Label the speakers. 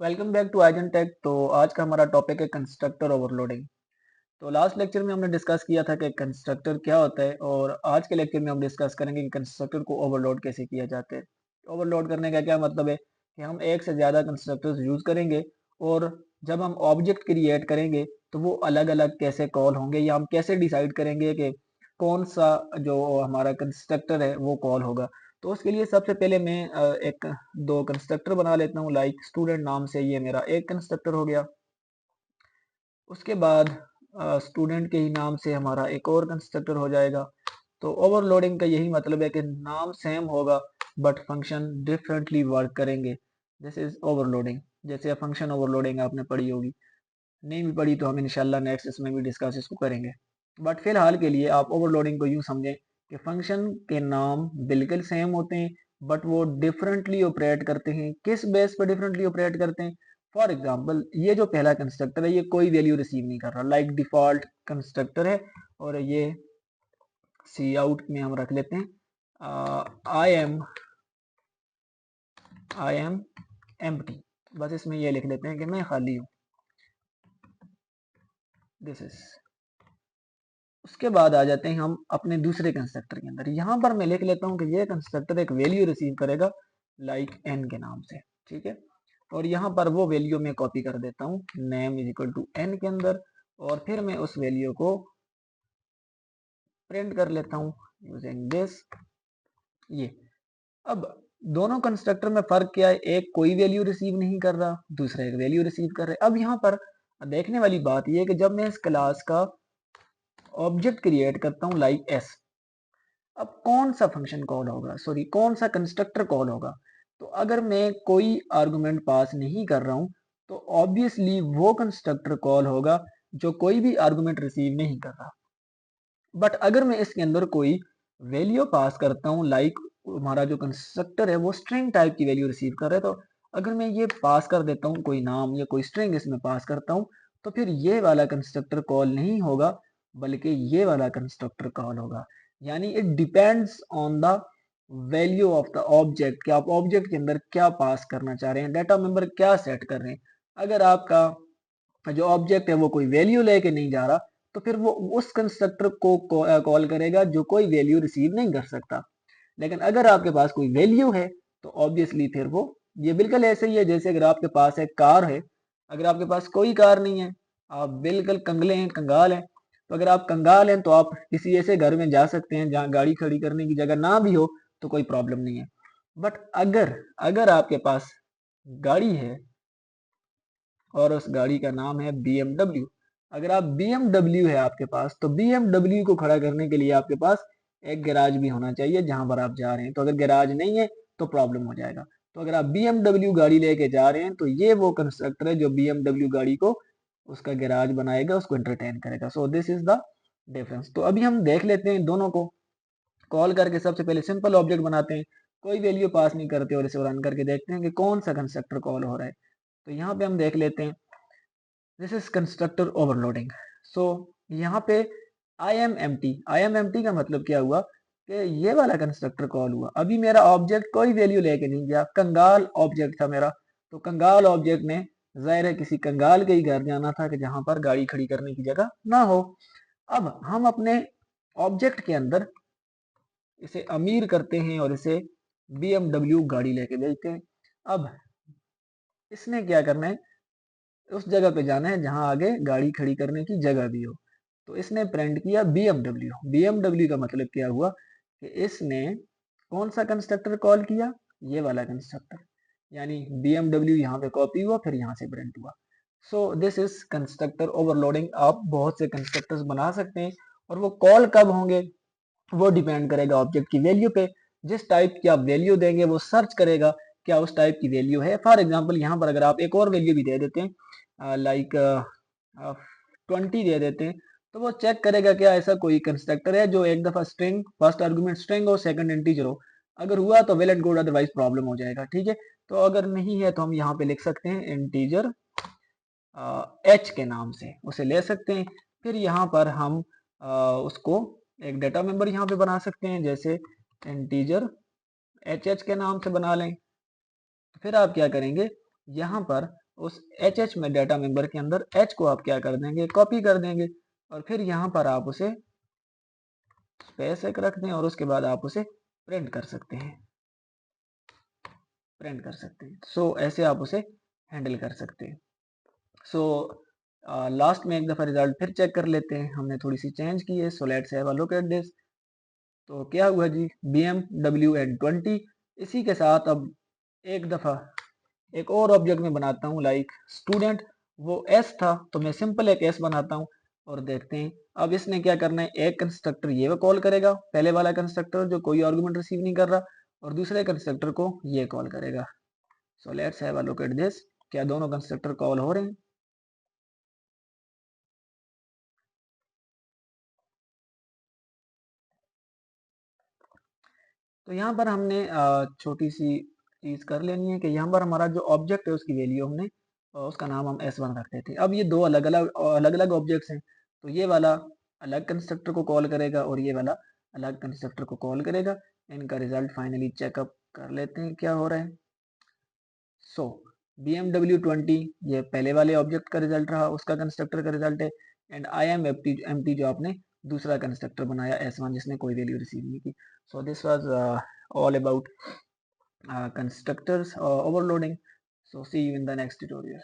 Speaker 1: Welcome back to आइजन टेक। तो आज का हमारा टॉपिक है कंस्ट्रक्टर ओवरलोडिंग। तो लास्ट लेक्चर में हमने डिस्कस किया था कि कंस्ट्रक्टर क्या होता है, और आज के लेक्चर में हम डिस्कस करेंगे कि कंस्ट्रक्टर को ओवरलोड कैसे किया जाता है। ओवरलोड करने का क्या मतलब है कि हम एक से ज़्यादा कंस्ट्रक्टर्स यूज़ करेंगे, और जब हम ऑब्जेक्ट क्रिएट करेंगे तो वो अलग अलग कैसे कॉल होंगे, या हम कैसे डिसाइड करेंगे कि कौन सा जो हमारा कंस्ट्रक्टर है वो कॉल होगा। तो उसके लिए सबसे पहले मैं एक दो कंस्ट्रक्टर बना लेता हूँ। लाइक स्टूडेंट नाम से ये मेरा एक कंस्ट्रक्टर हो गया। उसके बाद स्टूडेंट के ही नाम से हमारा एक और कंस्ट्रक्टर हो जाएगा। तो ओवरलोडिंग का यही मतलब है कि नाम सेम होगा बट फंक्शन डिफरेंटली वर्क करेंगे। This is overloading. जैसे फंक्शन ओवरलोडिंग आपने पढ़ी होगी, नहीं भी पढ़ी तो हम इंशाल्लाह नेक्स्ट इसमें भी डिस्कस इसको करेंगे। बट फिलहाल के लिए आप ओवरलोडिंग को यूं समझें कि फंक्शन के नाम बिल्कुल सेम होते हैं बट वो डिफरेंटली ऑपरेट करते हैं। किस बेस पर डिफरेंटली ऑपरेट करते हैं? फॉर एग्जाम्पल, ये जो पहला कंस्ट्रक्टर है ये कोई वैल्यू रिसीव नहीं कर रहा, लाइक डिफॉल्ट कंस्ट्रक्टर है, और ये सी आउट में हम रख लेते हैं आई एम एम्प्टी। बस इसमें ये लिख लेते हैं कि मैं खाली हूँ। This is. उसके बाद आ जाते हैं हम अपने दूसरे कंस्ट्रक्टर के अंदर। यहाँ पर मैं लिख लेता हूँ कि ये कंस्ट्रक्टर एक वैल्यू रिसीव करेगा लाइक एन के नाम से, ठीक है। और यहाँ पर वो वैल्यू मैं कॉपी कर देता हूँ name is equal to n के अंदर, और फिर मैं उस वैल्यू को प्रिंट कर लेता हूँ यूजिंग दिस। ये अब दोनों कंस्ट्रक्टर में फर्क क्या है? एक कोई वैल्यू रिसीव नहीं कर रहा, दूसरा एक वैल्यू रिसीव कर रहा है। अब यहाँ पर देखने वाली बात यह है कि जब मैं इस क्लास का ऑब्जेक्ट क्रिएट करता हूँ लाइक एस, अब कौन सा फंक्शन कॉल होगा, सॉरी कौन सा कंस्ट्रक्टर कॉल होगा? तो अगर मैं कोई आर्गुमेंट पास नहीं कर रहा हूं तो ऑब्वियसली वो कंस्ट्रक्टर कॉल होगा जो कोई भी आर्गुमेंट रिसीव नहीं कर रहा। बट अगर मैं इसके अंदर कोई वैल्यू पास करता हूँ, लाइक हमारा जो कंस्ट्रक्टर है वो स्ट्रिंग टाइप की वैल्यू रिसीव कर रहा है, तो अगर मैं ये पास कर देता हूँ कोई नाम या कोई स्ट्रिंग इसमें पास करता हूँ, तो फिर ये वाला कंस्ट्रक्टर कॉल नहीं होगा बल्कि ये वाला कंस्ट्रक्टर कॉल होगा। यानी it depends on the value of the object कि आप ऑब्जेक्ट के अंदर क्या पास करना चाह रहे हैं, डाटा मेंबर क्या सेट कर रहे हैं। अगर आपका जो ऑब्जेक्ट है वो कोई वैल्यू लेके नहीं जा रहा तो फिर वो उस कंस्ट्रक्टर को कॉल करेगा जो कोई वैल्यू रिसीव नहीं कर सकता। लेकिन अगर आपके पास कोई वैल्यू है तो ऑब्वियसली फिर वो, ये बिल्कुल ऐसे ही है जैसे अगर आपके पास एक कार है, अगर आपके पास कोई कार नहीं है, आप बिल्कुल कंगले हैं, कंगाल हैं, तो अगर आप कंगाल हैं तो आप किसी ऐसे घर में जा सकते हैं जहाँ गाड़ी खड़ी करने की जगह ना भी हो तो कोई प्रॉब्लम नहीं है। बट अगर अगर आपके पास गाड़ी है और उस गाड़ी का नाम है BMW, अगर आप BMW है आपके पास, तो BMW को खड़ा करने के लिए आपके पास एक गैराज भी होना चाहिए जहां पर आप जा रहे हैं। तो अगर गैराज नहीं है तो प्रॉब्लम हो जाएगा। तो अगर आप BMW गाड़ी लेके जा रहे हैं तो ये वो कंस्ट्रक्टर है जो BMW गाड़ी को उसका गैराज बनाएगा, उसको एंटरटेन करेगा। So this is the difference. तो अभी हम देख लेते हैं दोनों को कॉल करके। सबसे पहले सिंपल ऑब्जेक्ट बनाते हैं, कोई वैल्यू पास नहीं करते, और इसे रन करके देखते हैं कि कौन सा कंस्ट्रक्टर कॉल हो रहा है। तो यहाँ पे हम देख लेते हैं, दिस इज कंस्ट्रक्टर ओवरलोडिंग। सो यहाँ पे आई एम एम्प्टी का मतलब क्या हुआ कि ये वाला कंस्ट्रक्टर कॉल हुआ। अभी मेरा ऑब्जेक्ट कोई वैल्यू लेके नहीं गया, कंगाल ऑब्जेक्ट था मेरा, तो कंगाल ऑब्जेक्ट ने जाहिर है किसी कंगाल के ही घर जाना था कि जहां पर गाड़ी खड़ी करने की जगह ना हो। अब हम अपने ऑब्जेक्ट के अंदर इसे अमीर करते हैं और इसे BMW गाड़ी लेके भेजते हैं। अब इसने क्या करना है, उस जगह पे जाना है जहां आगे गाड़ी खड़ी करने की जगह भी हो। तो इसने प्रिंट किया BMW। BMW का मतलब क्या हुआ कि इसने कौन सा कंस्ट्रक्टर कॉल किया, ये वाला कंस्ट्रक्टर। यानी BMW यहाँ पे कॉपी हुआ, फिर यहाँ से प्रिंट हुआ। So this is constructor overloading. आप बहुत से कंस्ट्रक्टर्स बना सकते हैं, और वो कॉल कब होंगे वो डिपेंड करेगा ऑब्जेक्ट की वैल्यू पे। जिस टाइप की आप वैल्यू देंगे वो सर्च करेगा क्या उस टाइप की वैल्यू है। फॉर एग्जाम्पल यहाँ पर अगर आप एक और वैल्यू भी दे देते हैं, लाइक 20 दे देते हैं, तो वो चेक करेगा क्या ऐसा कोई कंस्ट्रक्टर है जो एक दफा स्ट्रिंग, फर्स्ट आर्गुमेंट स्ट्रिंग हो, सेकंड इंटीजर हो। अगर हुआ तो well and good, otherwise problem हो जाएगा, ठीक है। तो अगर नहीं है तो हम यहाँ पे लिख सकते हैं इंटीजर एच के नाम से उसे ले सकते हैं। फिर यहाँ पर हम उसको एक डाटा मेंबर यहाँ पे बना सकते हैं, जैसे इंटीजर एच के नाम से बना लें। फिर आप क्या करेंगे, यहाँ पर उस एच में डाटा मेंबर के अंदर एच को आप क्या कर देंगे, कॉपी कर देंगे और फिर यहाँ पर आप उसे स्पेस एक रख दें और उसके बाद आप उसे प्रिंट कर सकते हैं, सो ऐसे आप उसे हैंडल कर सकते हैं। सो लास्ट में एक दफ़ा रिजल्ट फिर चेक कर लेते हैं, हमने थोड़ी सी चेंज की है। So let's have a look at this. तो क्या हुआ जी, BMW N20। इसी के साथ अब एक दफ़ा एक और ऑब्जेक्ट में बनाता हूँ लाइक स्टूडेंट, वो एस था तो मैं सिंपल एक एस बनाता हूँ और देखते हैं अब इसने क्या करना है। एक कंस्ट्रक्टर ये कॉल करेगा, पहले वाला कंस्ट्रक्टर जो कोई आर्गुमेंट रिसीव नहीं कर रहा, और दूसरे कंस्ट्रक्टर को ये कॉल करेगा। So let's have a look at this. क्या दोनों कंस्ट्रक्टर कॉल हो रहे हैं? तो यहाँ पर हमने छोटी सी चीज कर लेनी है कि यहाँ पर हमारा जो ऑब्जेक्ट है उसकी वैल्यू हमने उसका नाम हम S1 रखते थे। अब ये दो अलग अलग ऑब्जेक्ट्स हैं, तो ये वाला अलग कंस्ट्रक्टर को कॉल करेगा और ये वाला अलग कंस्ट्रक्टर को कॉल करेगा। इनका रिजल्ट फाइनली चेकअप कर लेते हैं क्या हो रहा है। सो BMW20 ये पहले वाले ऑब्जेक्ट का रिजल्ट रहा, उसका कंस्ट्रक्टर का रिजल्ट है। एंड IMEmpty जो आपने दूसरा कंस्ट्रक्टर बनाया S1 जिसने कोई वैल्यू रिसीव नहीं की। So this was all about constructors overloading. So see you in the next tutorial.